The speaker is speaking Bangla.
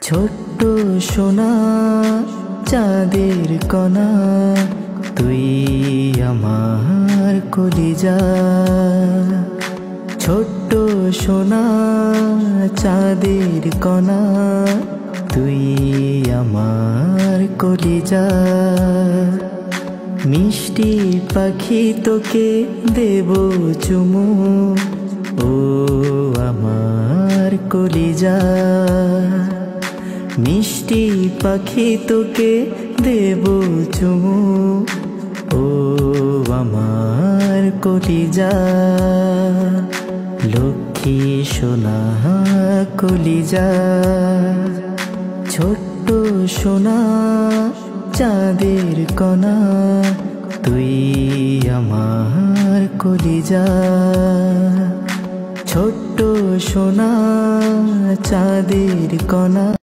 ছোট্ট সোনা চাঁদের কণা, তুই আমার কলিজা। ছোট্ট সোনা চাঁদের কণা, তুই আমার কলিজা। মিষ্টি পাখি তোকে দেব চুমু, ও আমার কলিজা। মিষ্টি পাখি তোকে দেব চুমু, ও আমার কলিজা। লক্ষ্মী সোনা কলিজা। ছোট্ট সোনা চাঁদের কণা, তুই আমার কলিজা। ছোট্ট সোনা চাঁদের কণা।